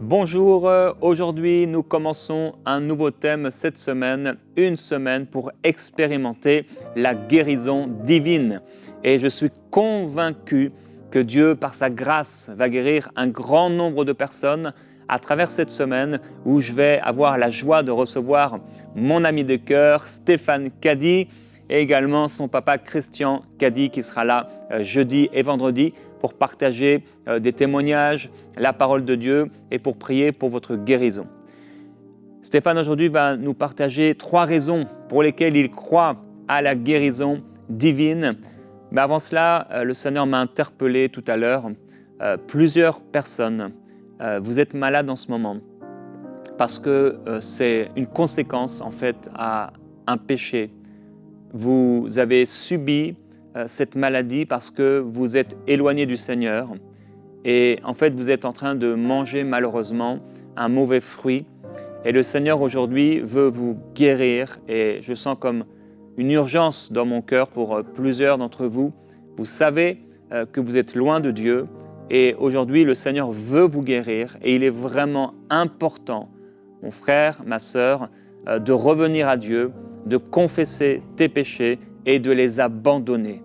Bonjour, aujourd'hui nous commençons un nouveau thème cette semaine, une semaine pour expérimenter la guérison divine. Et je suis convaincu que Dieu, par sa grâce, va guérir un grand nombre de personnes à travers cette semaine où je vais avoir la joie de recevoir mon ami de cœur, Stéphane Caddy, et également son papa Christian Caddy qui sera là jeudi et vendredi pour partager des témoignages, la parole de Dieu et pour prier pour votre guérison. Stéphane aujourd'hui va nous partager 3 raisons pour lesquelles il croit à la guérison divine. Mais avant cela, le Seigneur m'a interpellé tout à l'heure. Plusieurs personnes, vous êtes malades en ce moment parce que c'est une conséquence en fait à un péché. Vous avez subi cette maladie parce que vous êtes éloigné du Seigneur et en fait vous êtes en train de manger malheureusement un mauvais fruit et le Seigneur aujourd'hui veut vous guérir et je sens comme une urgence dans mon cœur pour plusieurs d'entre vous. Vous savez que vous êtes loin de Dieu et aujourd'hui le Seigneur veut vous guérir et il est vraiment important, mon frère, ma sœur, de revenir à Dieu, de confesser tes péchés et de les abandonner.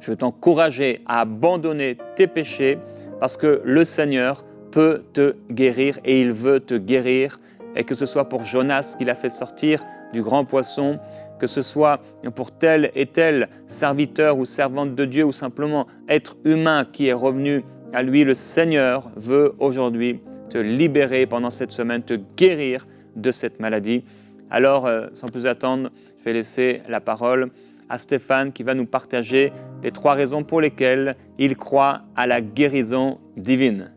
Je veux t'encourager à abandonner tes péchés parce que le Seigneur peut te guérir et il veut te guérir. Et que ce soit pour Jonas qu'il a fait sortir du grand poisson, que ce soit pour tel et tel serviteur ou servante de Dieu ou simplement être humain qui est revenu à lui, le Seigneur veut aujourd'hui te libérer pendant cette semaine, te guérir de cette maladie. Alors, sans plus attendre, je vais laisser la parole à Stéphane qui va nous partager les 3 raisons pour lesquelles il croit à la guérison divine.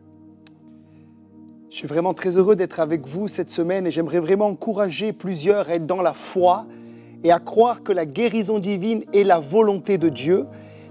Je suis vraiment très heureux d'être avec vous cette semaine et j'aimerais vraiment encourager plusieurs à être dans la foi et à croire que la guérison divine est la volonté de Dieu.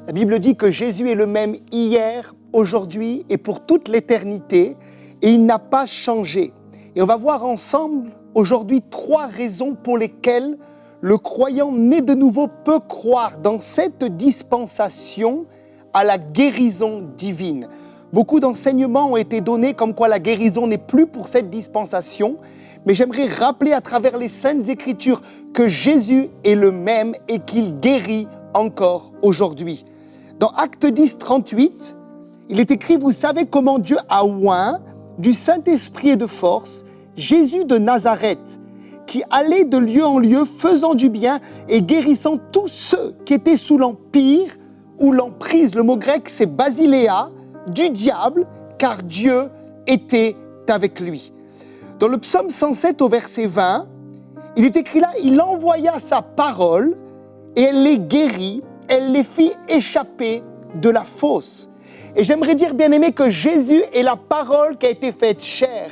La Bible dit que Jésus est le même hier, aujourd'hui et pour toute l'éternité et il n'a pas changé. Et on va voir ensemble aujourd'hui 3 raisons pour lesquelles le croyant né de nouveau peut croire dans cette dispensation à la guérison divine. Beaucoup d'enseignements ont été donnés comme quoi la guérison n'est plus pour cette dispensation, mais j'aimerais rappeler à travers les Saintes Écritures que Jésus est le même et qu'il guérit encore aujourd'hui. Dans Actes 10, 38, il est écrit « Vous savez comment Dieu a oint du Saint-Esprit et de force Jésus de Nazareth, qui allait de lieu en lieu, faisant du bien et guérissant tous ceux qui étaient sous l'empire ou l'emprise. » Le mot grec, c'est basiléa, du diable, car Dieu était avec lui. Dans le psaume 107 au verset 20, il est écrit là, il envoya sa parole et elle les guérit, elle les fit échapper de la fosse. Et j'aimerais dire, bien-aimé, que Jésus est la parole qui a été faite chair.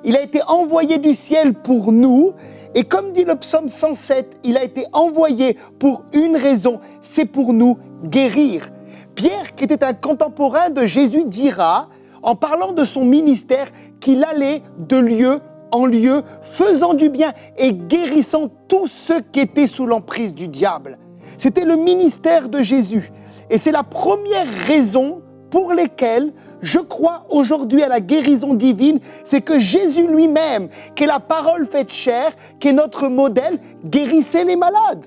Il a été envoyé du ciel pour nous. Et comme dit le psaume 107, il a été envoyé pour une raison, c'est pour nous guérir. Pierre, qui était un contemporain de Jésus, dira, en parlant de son ministère, qu'il allait de lieu en lieu, faisant du bien et guérissant tous ceux qui étaient sous l'emprise du diable. C'était le ministère de Jésus. Et c'est la première raison pour lesquels je crois aujourd'hui à la guérison divine, c'est que Jésus lui-même, qui est la parole faite chair, qui est notre modèle, guérissait les malades.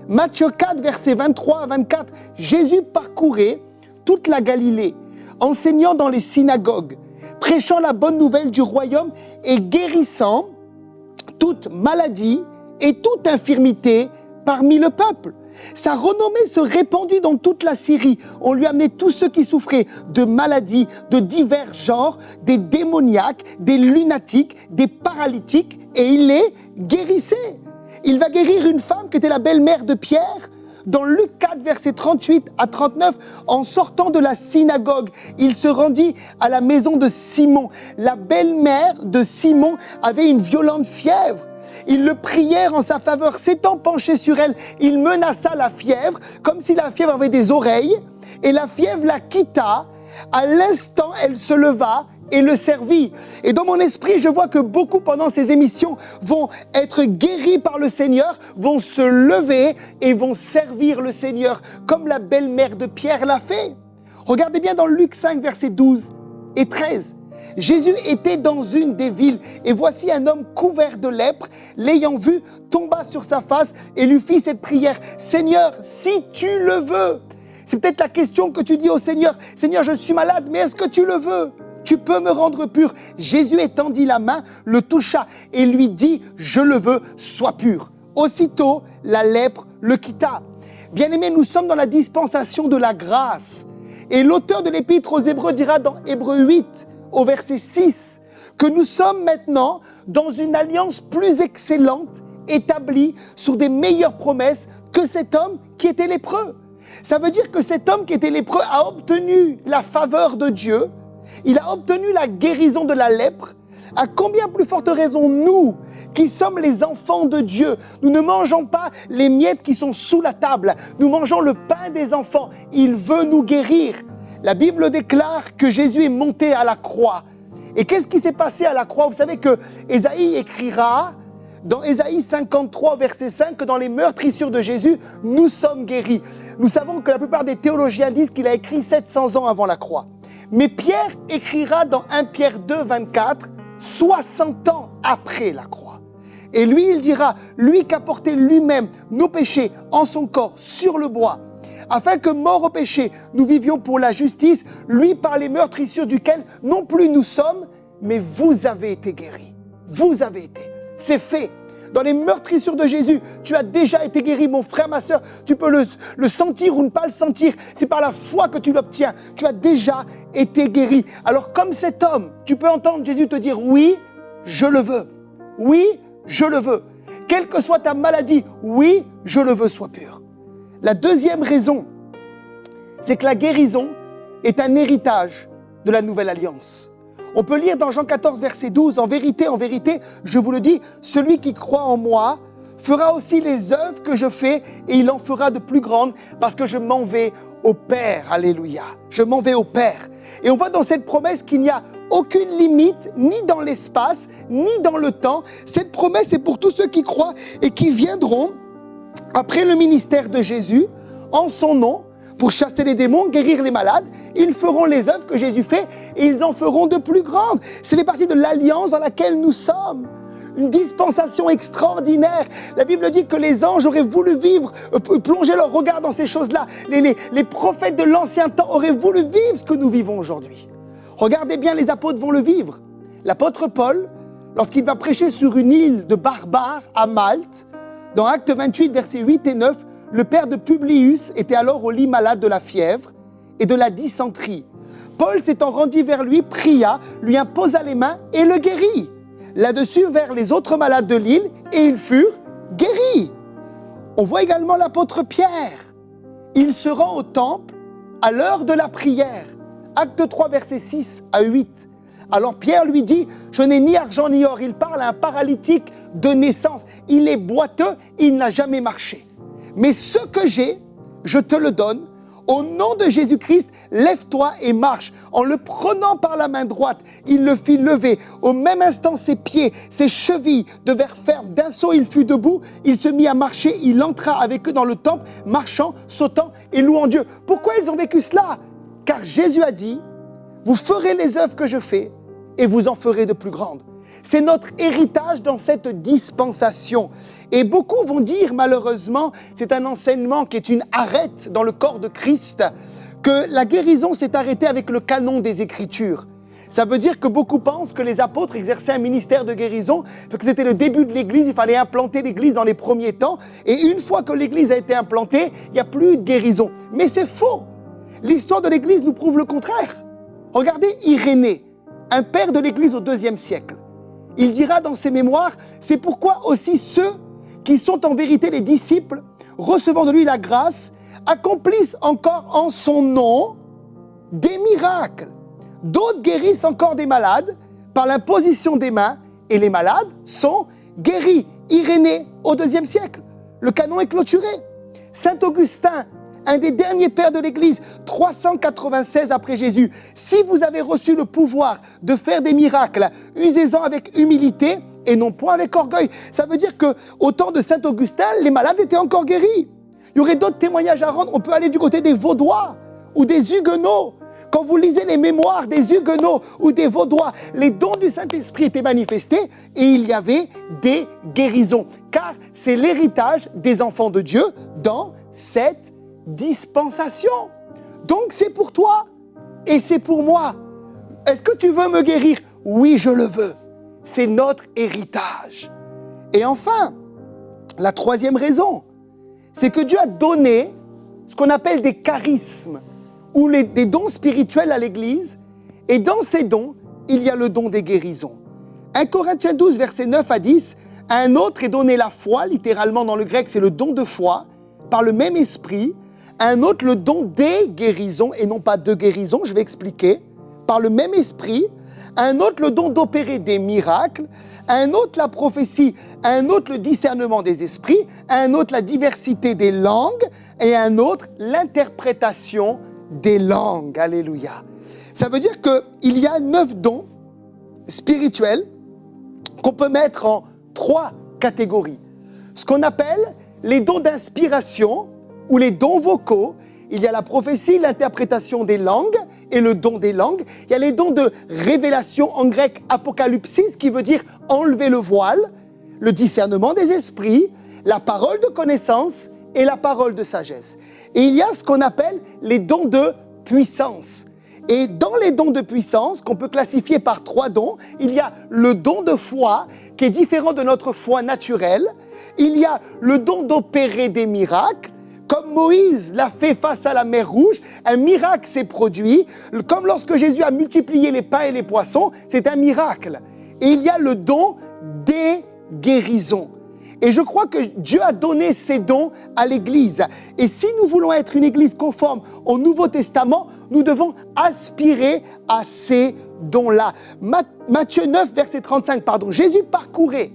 Matthieu 4, versets 23 à 24, Jésus parcourait toute la Galilée, enseignant dans les synagogues, prêchant la bonne nouvelle du royaume et guérissant toute maladie et toute infirmité parmi le peuple. Sa renommée se répandit dans toute la Syrie. On lui amenait tous ceux qui souffraient de maladies de divers genres, des démoniaques, des lunatiques, des paralytiques, et il les guérissait. Il va guérir une femme qui était la belle-mère de Pierre. Dans Luc 4, versets 38 à 39, en sortant de la synagogue, il se rendit à la maison de Simon. La belle-mère de Simon avait une violente fièvre. Ils le prièrent en sa faveur. S'étant penché sur elle, il menaça la fièvre, comme si la fièvre avait des oreilles, et la fièvre la quitta. À l'instant, elle se leva et le servit. Et dans mon esprit, je vois que beaucoup pendant ces émissions vont être guéris par le Seigneur, vont se lever et vont servir le Seigneur, comme la belle-mère de Pierre l'a fait. Regardez bien dans Luc 5, versets 12 et 13. Jésus était dans une des villes et voici un homme couvert de lèpre, l'ayant vu, tomba sur sa face et lui fit cette prière. Seigneur, si tu le veux. C'est peut-être la question que tu dis au Seigneur. Seigneur, je suis malade, mais est-ce que tu le veux? Tu peux me rendre pur. Jésus étendit la main, le toucha et lui dit, je le veux, sois pur. Aussitôt, la lèpre le quitta. Bien-aimés, nous sommes dans la dispensation de la grâce. Et l'auteur de l'Épître aux Hébreux dira dans Hébreux 8, au verset 6, que nous sommes maintenant dans une alliance plus excellente, établie sur des meilleures promesses que cet homme qui était lépreux. Ça veut dire que cet homme qui était lépreux a obtenu la faveur de Dieu, il a obtenu la guérison de la lèpre. À combien plus forte raison nous, qui sommes les enfants de Dieu, nous ne mangeons pas les miettes qui sont sous la table, nous mangeons le pain des enfants, il veut nous guérir. La Bible déclare que Jésus est monté à la croix. Et qu'est-ce qui s'est passé à la croix? Vous savez que Ésaïe écrira dans Ésaïe 53, verset 5, que dans les meurtrissures de Jésus, nous sommes guéris. Nous savons que la plupart des théologiens disent qu'il a écrit 700 ans avant la croix. Mais Pierre écrira dans 1 Pierre 2, 24, 60 ans après la croix. Et lui, il dira, lui qui a porté lui-même nos péchés en son corps sur le bois, afin que, mort au péché, nous vivions pour la justice, lui par les meurtrissures duquel non plus nous sommes, mais vous avez été guéris. Vous avez été. C'est fait. Dans les meurtrissures de Jésus, tu as déjà été guéri, mon frère, ma soeur. Tu peux le sentir ou ne pas le sentir. C'est par la foi que tu l'obtiens. Tu as déjà été guéri. Alors, comme cet homme, tu peux entendre Jésus te dire, oui, je le veux. Oui, je le veux. Quelle que soit ta maladie, oui, je le veux, sois pur. La deuxième raison, c'est que la guérison est un héritage de la nouvelle alliance. On peut lire dans Jean 14, verset 12, en vérité, je vous le dis, celui qui croit en moi fera aussi les œuvres que je fais et il en fera de plus grandes parce que je m'en vais au Père. Alléluia. Je m'en vais au Père. Et on voit dans cette promesse qu'il n'y a aucune limite, ni dans l'espace, ni dans le temps. Cette promesse est pour tous ceux qui croient et qui viendront après le ministère de Jésus, en son nom, pour chasser les démons, guérir les malades. Ils feront les œuvres que Jésus fait et ils en feront de plus grandes. Ça fait partie de l'alliance dans laquelle nous sommes. Une dispensation extraordinaire. La Bible dit que les anges auraient voulu vivre, plonger leur regard dans ces choses-là. Les prophètes de l'ancien temps auraient voulu vivre ce que nous vivons aujourd'hui. Regardez bien, les apôtres vont le vivre. L'apôtre Paul, lorsqu'il va prêcher sur une île de barbares à Malte, dans Actes 28, versets 8 et 9, le père de Publius était alors au lit malade de la fièvre et de la dysenterie. Paul s'étant rendu vers lui, pria, lui imposa les mains et le guérit. Là-dessus, vers les autres malades de l'île, et ils furent guéris. On voit également l'apôtre Pierre. Il se rend au temple à l'heure de la prière. Acte 3, versets 6 à 8. Alors Pierre lui dit, je n'ai ni argent ni or. Il parle à un paralytique de naissance. Il est boiteux, il n'a jamais marché. Mais ce que j'ai, je te le donne. Au nom de Jésus-Christ, lève-toi et marche. En le prenant par la main droite, il le fit lever. Au même instant, ses pieds, ses chevilles devinrent fermes. D'un saut, il fut debout. Il se mit à marcher. Il entra avec eux dans le temple, marchant, sautant et louant Dieu. Pourquoi ils ont vécu cela? Car Jésus a dit, vous ferez les œuvres que je fais et vous en ferez de plus grandes. C'est notre héritage dans cette dispensation. Et beaucoup vont dire, malheureusement, c'est un enseignement qui est une arête dans le corps de Christ, que la guérison s'est arrêtée avec le canon des Écritures. Ça veut dire que beaucoup pensent que les apôtres exerçaient un ministère de guérison, parce que c'était le début de l'Église, il fallait implanter l'Église dans les premiers temps, et une fois que l'Église a été implantée, il n'y a plus de guérison. Mais c'est faux. L'histoire de l'Église nous prouve le contraire. Regardez Irénée, un père de l'Église au IIe siècle. Il dira dans ses mémoires, c'est pourquoi aussi ceux qui sont en vérité les disciples, recevant de lui la grâce, accomplissent encore en son nom des miracles. D'autres guérissent encore des malades par l'imposition des mains et les malades sont guéris. Irénée au IIe siècle. Le canon est clôturé. Saint Augustin, un des derniers pères de l'Église, 396 après Jésus. Si vous avez reçu le pouvoir de faire des miracles, usez-en avec humilité et non point avec orgueil. Ça veut dire qu'au temps de Saint Augustin, les malades étaient encore guéris. Il y aurait d'autres témoignages à rendre. On peut aller du côté des Vaudois ou des Huguenots. Quand vous lisez les mémoires des Huguenots ou des Vaudois, les dons du Saint-Esprit étaient manifestés et il y avait des guérisons. Car c'est l'héritage des enfants de Dieu dans cette dispensation. Donc c'est pour toi et c'est pour moi. Est-ce que tu veux me guérir? Oui, je le veux. C'est notre héritage. Et enfin, la troisième raison, c'est que Dieu a donné ce qu'on appelle des charismes ou des dons spirituels à l'Église. Et dans ces dons, il y a le don des guérisons. 1 Corinthiens 12, versets 9 à 10, à un autre est donné la foi, littéralement dans le grec, c'est le don de foi, par le même esprit. À un autre, le don des guérisons, et non pas de guérison, je vais expliquer, par le même esprit. À un autre, le don d'opérer des miracles. À un autre, la prophétie. À un autre, le discernement des esprits. À un autre, la diversité des langues. Et à un autre, l'interprétation des langues. Alléluia. Ça veut dire qu'il y a 9 dons spirituels qu'on peut mettre en 3 catégories. Ce qu'on appelle les dons d'inspiration ou les dons vocaux. Il y a la prophétie, l'interprétation des langues et le don des langues. Il y a les dons de révélation, en grec apocalypsis, qui veut dire enlever le voile, le discernement des esprits, la parole de connaissance et la parole de sagesse. Et il y a ce qu'on appelle les dons de puissance. Et dans les dons de puissance, qu'on peut classifier par 3 dons, il y a le don de foi, qui est différent de notre foi naturelle. Il y a le don d'opérer des miracles. Comme Moïse l'a fait face à la mer Rouge, un miracle s'est produit. Comme lorsque Jésus a multiplié les pains et les poissons, c'est un miracle. Et il y a le don des guérisons. Et je crois que Dieu a donné ces dons à l'Église. Et si nous voulons être une Église conforme au Nouveau Testament, nous devons aspirer à ces dons-là. Matthieu 9, verset 35, Jésus parcourait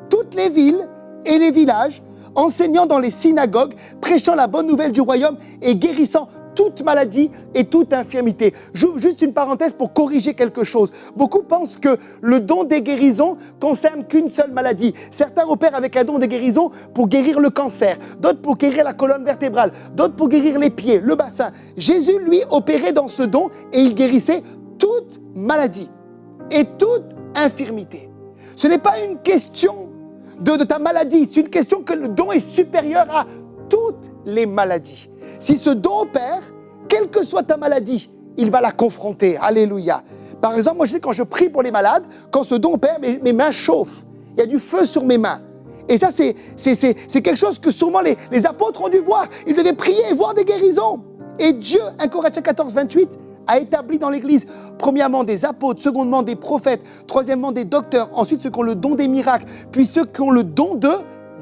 toutes les villes et les villages, enseignant dans les synagogues, prêchant la bonne nouvelle du royaume et guérissant toute maladie et toute infirmité. Juste une parenthèse pour corriger quelque chose. Beaucoup pensent que le don des guérisons concerne qu'une seule maladie. Certains opèrent avec un don des guérisons pour guérir le cancer, d'autres pour guérir la colonne vertébrale, d'autres pour guérir les pieds, le bassin. Jésus, lui, opérait dans ce don et il guérissait toute maladie et toute infirmité. Ce n'est pas une question de ta maladie, c'est une question que le don est supérieur à toutes les maladies. Si ce don opère, quelle que soit ta maladie, il va la confronter. Alléluia. Par exemple, moi je sais quand je prie pour les malades, quand ce don opère, mes mains chauffent. Il y a du feu sur mes mains. Et ça, c'est quelque chose que sûrement les apôtres ont dû voir. Ils devaient prier et voir des guérisons. Et Dieu, 1 Corinthiens 14, 28, a établi dans l'Église, premièrement des apôtres, secondement des prophètes, troisièmement des docteurs, ensuite ceux qui ont le don des miracles, puis ceux qui ont le don de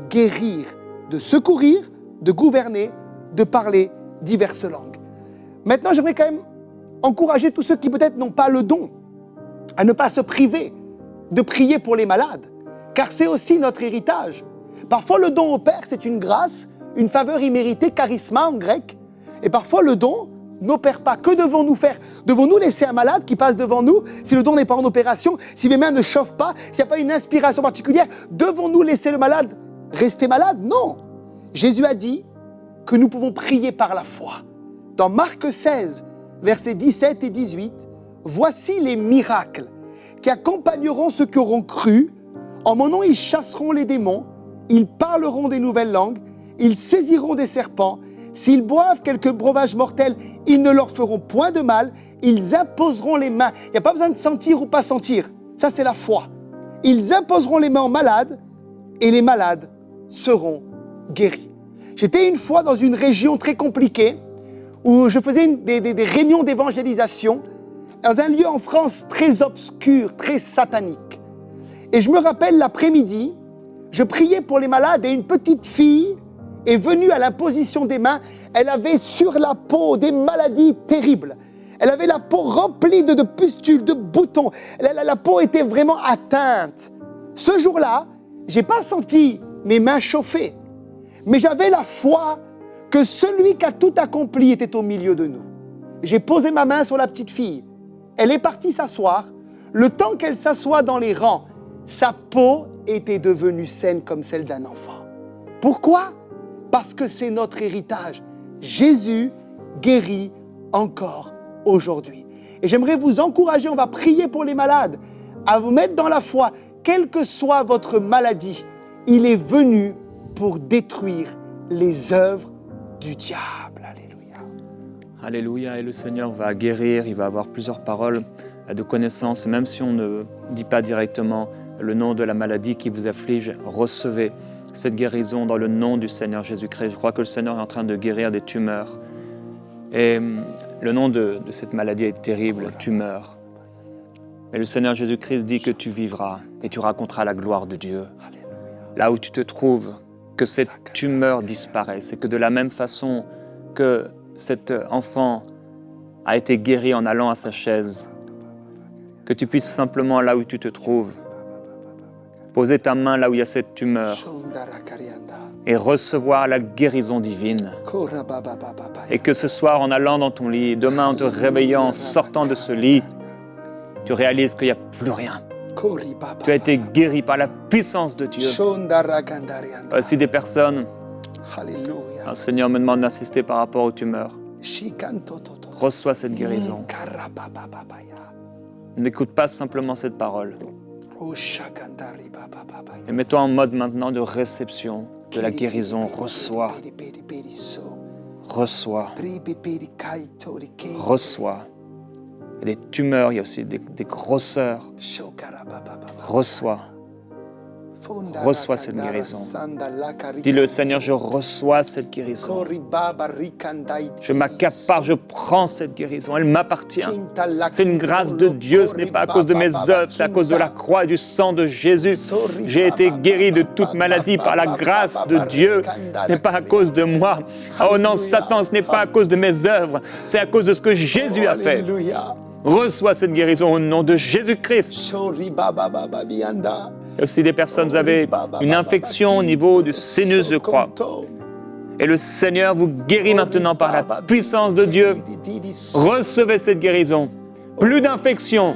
guérir, de secourir, de gouverner, de parler diverses langues. Maintenant, j'aimerais quand même encourager tous ceux qui peut-être n'ont pas le don à ne pas se priver de prier pour les malades, car c'est aussi notre héritage. Parfois, le don opère, c'est une grâce, une faveur imméritée, charisma en grec, et parfois le don n'opère pas. Que devons-nous faire? Devons-nous laisser un malade qui passe devant nous si le don n'est pas en opération, si mes mains ne chauffent pas, s'il n'y a pas une inspiration particulière? Devons-nous laisser le malade rester malade? Non. Jésus a dit que nous pouvons prier par la foi. Dans Marc 16, versets 17 et 18, « Voici les miracles qui accompagneront ceux qui auront cru. En mon nom, ils chasseront les démons, ils parleront des nouvelles langues, ils saisiront des serpents. S'ils boivent quelques breuvages mortels, ils ne leur feront point de mal. Ils imposeront les mains. » Il n'y a pas besoin de sentir ou pas sentir. Ça, c'est la foi. Ils imposeront les mains aux malades et les malades seront guéris. J'étais une fois dans une région très compliquée où je faisais des réunions d'évangélisation dans un lieu en France très obscur, très satanique. Et je me rappelle l'après-midi, je priais pour les malades et une petite fille est venue à l'imposition des mains. Elle avait sur la peau des maladies terribles. Elle avait la peau remplie de pustules, de boutons. La peau était vraiment atteinte. Ce jour-là, je n'ai pas senti mes mains chauffer, mais j'avais la foi que celui qui a tout accompli était au milieu de nous. J'ai posé ma main sur la petite fille. Elle est partie s'asseoir. Le temps qu'elle s'assoit dans les rangs, sa peau était devenue saine comme celle d'un enfant. Pourquoi? Parce que c'est notre héritage. Jésus guérit encore aujourd'hui. Et j'aimerais vous encourager, on va prier pour les malades, à vous mettre dans la foi, quelle que soit votre maladie, il est venu pour détruire les œuvres du diable. Alléluia. Alléluia, et le Seigneur va guérir, il va avoir plusieurs paroles de connaissance, même si on ne dit pas directement le nom de la maladie qui vous afflige, recevez cette guérison dans le nom du Seigneur Jésus-Christ. Je crois que le Seigneur est en train de guérir des tumeurs. Et le nom de cette maladie est terrible, tumeur. Mais le Seigneur Jésus-Christ dit que tu vivras et tu raconteras la gloire de Dieu. Là où tu te trouves, que cette tumeur disparaisse et que de la même façon que cet enfant a été guéri en allant à sa chaise, que tu puisses simplement, là où tu te trouves, poser ta main là où il y a cette tumeur et recevoir la guérison divine. Et que ce soir, en allant dans ton lit, demain en te réveillant, en sortant de ce lit, tu réalises qu'il n'y a plus rien. Tu as été guéri par la puissance de Dieu. Voici des personnes, le Seigneur me demande d'insister par rapport aux tumeurs. Reçois cette guérison. N'écoute pas simplement cette parole. Et mets-toi en mode maintenant de réception de la guérison. Reçois. Reçois. Reçois. Il y a des tumeurs, il y a aussi des grosseurs. Reçois. Reçois cette guérison. Dis-le, Seigneur, je reçois cette guérison. Je m'accapare, je prends cette guérison. Elle m'appartient. C'est une grâce de Dieu. Ce n'est pas à cause de mes œuvres, c'est à cause de la croix et du sang de Jésus. J'ai été guéri de toute maladie par la grâce de Dieu. Ce n'est pas à cause de moi. Oh non, Satan, ce n'est pas à cause de mes œuvres. C'est à cause de ce que Jésus a fait. Reçois cette guérison au nom de Jésus-Christ. Il y a aussi des personnes, vous avez une infection au niveau du sinus, je crois. Et le Seigneur vous guérit maintenant par la puissance de Dieu. Recevez cette guérison. Plus d'infection.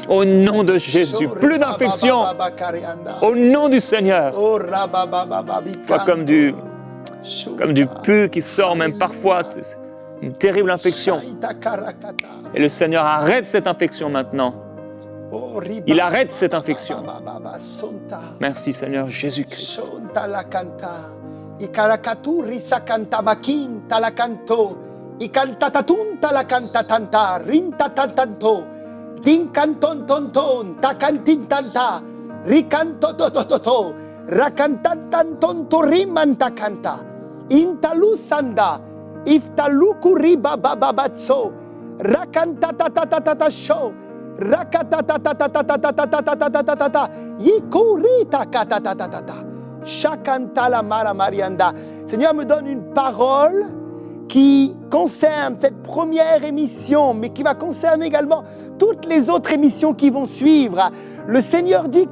Au nom de Jésus. Plus d'infection. Au nom du Seigneur. Pas comme du pus qui sort même parfois. C'est une terrible infection. Et le Seigneur arrête cette infection maintenant. Il arrête cette infection. Merci Seigneur Jésus-Christ. Seigneur me donne une parole qui concerne cette première émission, mais qui va concerner également toutes les autres émissions qui vont suivre. Le Seigneur dit,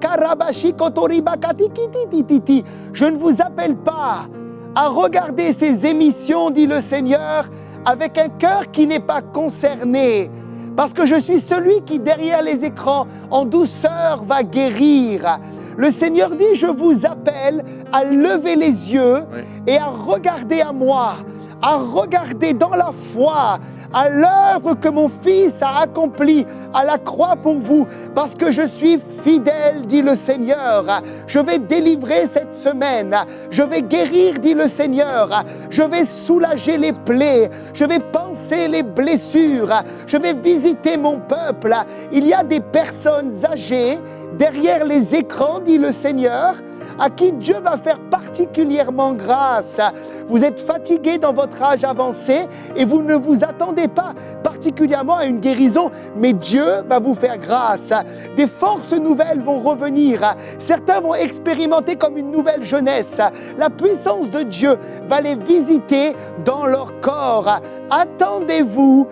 je ne vous appelle pas à regarder ces émissions, dit le Seigneur, avec un cœur qui n'est pas concerné. Parce que je suis celui qui, derrière les écrans, en douceur, va guérir. Le Seigneur dit, je vous appelle à lever les yeux et à regarder à moi, à regarder dans la foi, à l'œuvre que mon Fils a accomplie à la croix pour vous, parce que je suis fidèle, dit le Seigneur. Je vais délivrer cette semaine, je vais guérir, dit le Seigneur. Je vais soulager les plaies, je vais panser les blessures, je vais visiter mon peuple. Il y a des personnes âgées derrière les écrans, dit le Seigneur, à qui Dieu va faire particulièrement grâce. Vous êtes fatigué dans votre âge avancé et vous ne vous attendez pas particulièrement à une guérison, mais Dieu va vous faire grâce. Des forces nouvelles vont revenir. Certains vont expérimenter comme une nouvelle jeunesse. La puissance de Dieu va les visiter dans leur corps. Attendez-vous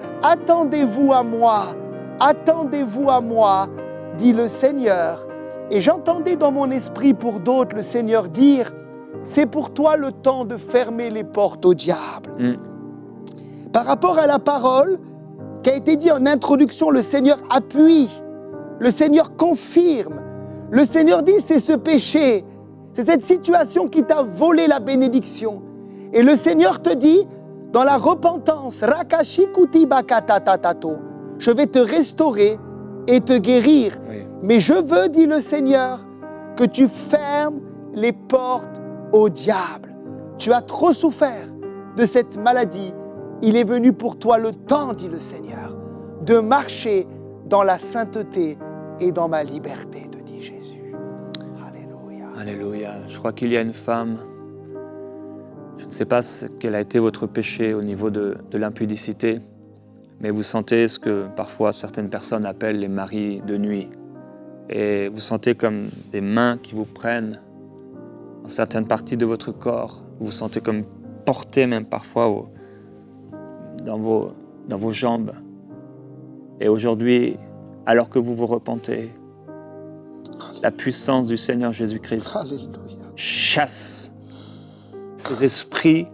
à moi. Attendez-vous à moi, dit le Seigneur. Et j'entendais dans mon esprit pour d'autres le Seigneur dire, c'est pour toi le temps de fermer les portes au diable. Par rapport à la parole qui a été dit en introduction, le Seigneur appuie, le Seigneur confirme. Le Seigneur dit, c'est ce péché, c'est cette situation qui t'a volé la bénédiction. Et le Seigneur te dit, dans la repentance, Rakashikuti Bakatatato, je vais te restaurer et te guérir. Oui. Mais je veux, dit le Seigneur, que tu fermes les portes au diable. Tu as trop souffert de cette maladie. Il est venu pour toi le temps, dit le Seigneur, de marcher dans la sainteté et dans ma liberté, te dit Jésus. Alléluia. Alléluia. Je crois qu'il y a une femme, je ne sais pas quel a été votre péché au niveau de l'impudicité, mais vous sentez ce que parfois certaines personnes appellent les maris de nuit. Et vous sentez comme des mains qui vous prennent dans certaines parties de votre corps. Vous vous sentez comme porté même parfois dans vos jambes. Et aujourd'hui, alors que vous vous repentez, la puissance du Seigneur Jésus-Christ Alléluia. chasse ces esprits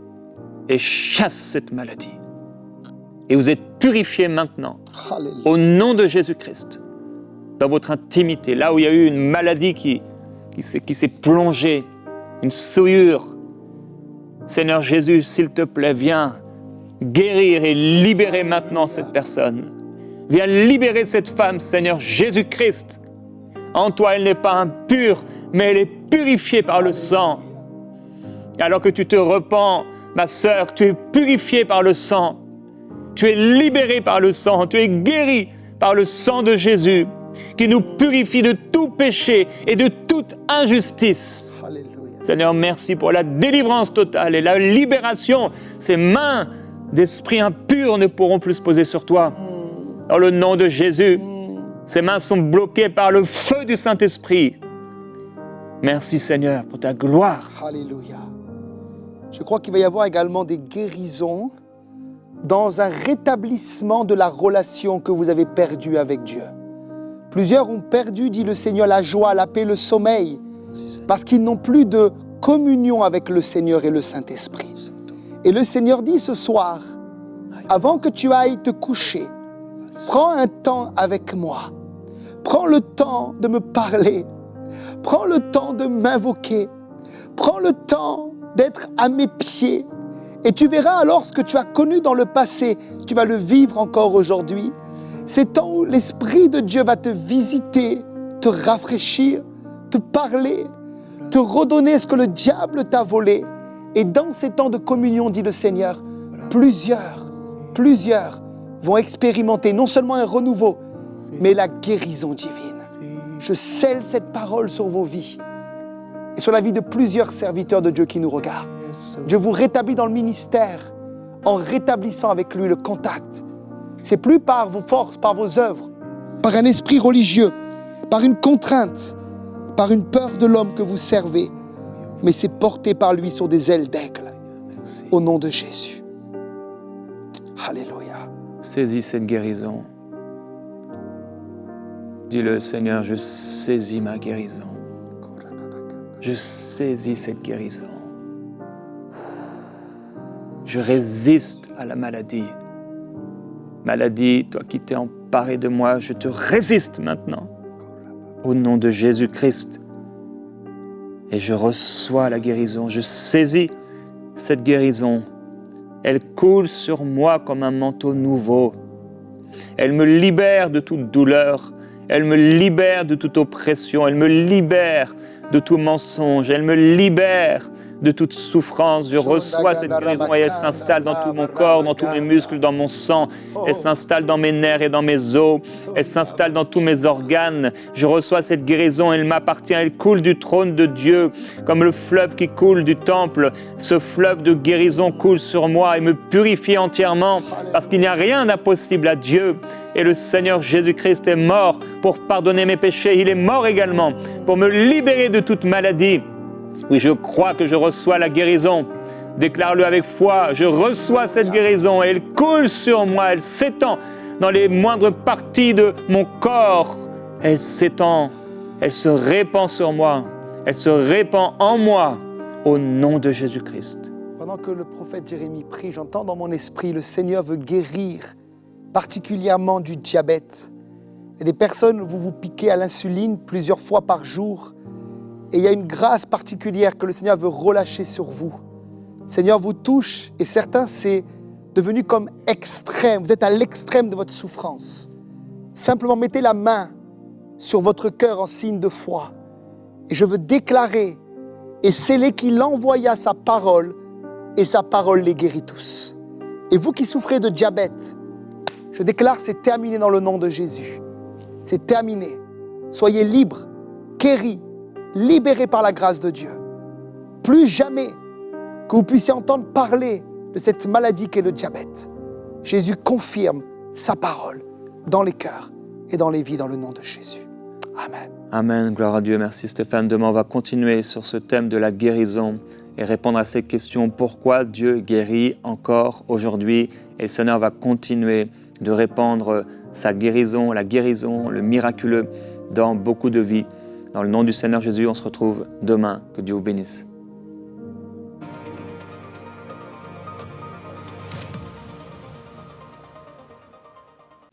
et chasse cette maladie. Et vous êtes purifiés maintenant, Alléluia. au nom de Jésus-Christ, dans votre intimité, là où il y a eu une maladie qui s'est plongée, une souillure. Seigneur Jésus, s'il te plaît, viens guérir et libérer maintenant cette personne. Viens libérer cette femme, Seigneur Jésus-Christ. En toi, elle n'est pas impure, mais elle est purifiée par le sang. Alors que tu te repens, ma sœur, tu es purifiée par le sang. Tu es libérée par le sang. Tu es guérie par le sang de Jésus, qui nous purifie de tout péché et de toute injustice. Alléluia. Seigneur, merci pour la délivrance totale et la libération. Ces mains d'esprits impurs ne pourront plus se poser sur toi. Dans le nom de Jésus, ces mains sont bloquées par le feu du Saint-Esprit. Merci Seigneur pour ta gloire. Alléluia. Je crois qu'il va y avoir également des guérisons dans un rétablissement de la relation que vous avez perdue avec Dieu. Plusieurs ont perdu, dit le Seigneur, la joie, la paix, le sommeil, parce qu'ils n'ont plus de communion avec le Seigneur et le Saint-Esprit. Et le Seigneur dit ce soir, avant que tu ailles te coucher, prends un temps avec moi. Prends le temps de me parler. Prends le temps de m'invoquer. Prends le temps d'être à mes pieds. Et tu verras alors ce que tu as connu dans le passé, tu vas le vivre encore aujourd'hui. C'est temps où l'Esprit de Dieu va te visiter, te rafraîchir, te parler, te redonner ce que le diable t'a volé. Et dans ces temps de communion, dit le Seigneur, plusieurs vont expérimenter non seulement un renouveau, mais la guérison divine. Je scelle cette parole sur vos vies et sur la vie de plusieurs serviteurs de Dieu qui nous regardent. Dieu vous rétablit dans le ministère en rétablissant avec lui le contact. C'est plus par vos forces, par vos œuvres, par un esprit religieux, par une contrainte, par une peur de l'homme que vous servez, mais c'est porté par lui sur des ailes d'aigle. Au nom de Jésus. Alléluia. Saisis cette guérison. Dis-le, Seigneur, je saisis ma guérison. Je saisis cette guérison. Je résiste à la maladie. Maladie, toi qui t'es emparé de moi, je te résiste maintenant. Au nom de Jésus-Christ. Et je reçois la guérison. Je saisis cette guérison. Elle coule sur moi comme un manteau nouveau. Elle me libère de toute douleur. Elle me libère de toute oppression. Elle me libère de tout mensonge. Elle me libère de toute souffrance. Je reçois cette guérison et elle s'installe dans tout mon corps, dans tous mes muscles, dans mon sang. Elle s'installe dans mes nerfs et dans mes os. Elle s'installe dans tous mes organes. Je reçois cette guérison, elle m'appartient. Elle coule du trône de Dieu, comme le fleuve qui coule du temple. Ce fleuve de guérison coule sur moi et me purifie entièrement, parce qu'il n'y a rien d'impossible à Dieu. Et le Seigneur Jésus-Christ est mort pour pardonner mes péchés. Il est mort également pour me libérer de toute maladie. Oui, je crois que je reçois la guérison. Déclare-le avec foi. Je reçois cette guérison et elle coule sur moi. Elle s'étend dans les moindres parties de mon corps. Elle s'étend. Elle se répand sur moi. Elle se répand en moi au nom de Jésus-Christ. Pendant que le prophète Jérémie prie, j'entends dans mon esprit, le Seigneur veut guérir particulièrement du diabète. Il y a des personnes, vous vous piquez à l'insuline plusieurs fois par jour. Et il y a une grâce particulière que le Seigneur veut relâcher sur vous. Le Seigneur vous touche et certains, c'est devenu comme extrême, vous êtes à l'extrême de votre souffrance, simplement mettez la main sur votre cœur en signe de foi. Et je veux déclarer et sceller qu'il envoya sa parole et sa parole les guérit tous. Et vous qui souffrez de diabète, je déclare c'est terminé dans le nom de Jésus. C'est terminé. Soyez libres, guéris, libérés par la grâce de Dieu. Plus jamais que vous puissiez entendre parler de cette maladie qu'est le diabète. Jésus confirme sa parole dans les cœurs et dans les vies dans le nom de Jésus. Amen. Amen, gloire à Dieu. Merci Stéphane. Demain, on va continuer sur ce thème de la guérison et répondre à ces questions. Pourquoi Dieu guérit encore aujourd'hui? Et le Seigneur va continuer de répandre sa guérison, le miraculeux dans beaucoup de vies. Dans le nom du Seigneur Jésus, on se retrouve demain. Que Dieu vous bénisse.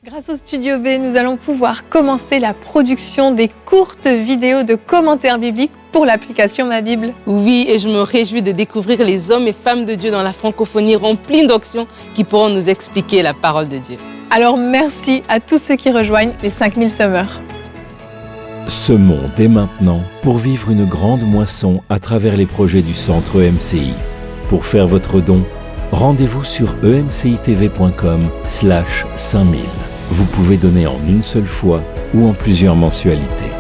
Grâce au Studio B, nous allons pouvoir commencer la production des courtes vidéos de commentaires bibliques pour l'application Ma Bible. Oui, et je me réjouis de découvrir les hommes et femmes de Dieu dans la francophonie remplis d'onction qui pourront nous expliquer la parole de Dieu. Alors merci à tous ceux qui rejoignent les 5000 Summers. Semons dès maintenant pour vivre une grande moisson à travers les projets du Centre EMCI. Pour faire votre don, rendez-vous sur emcitv.com/5000. Vous pouvez donner en une seule fois ou en plusieurs mensualités.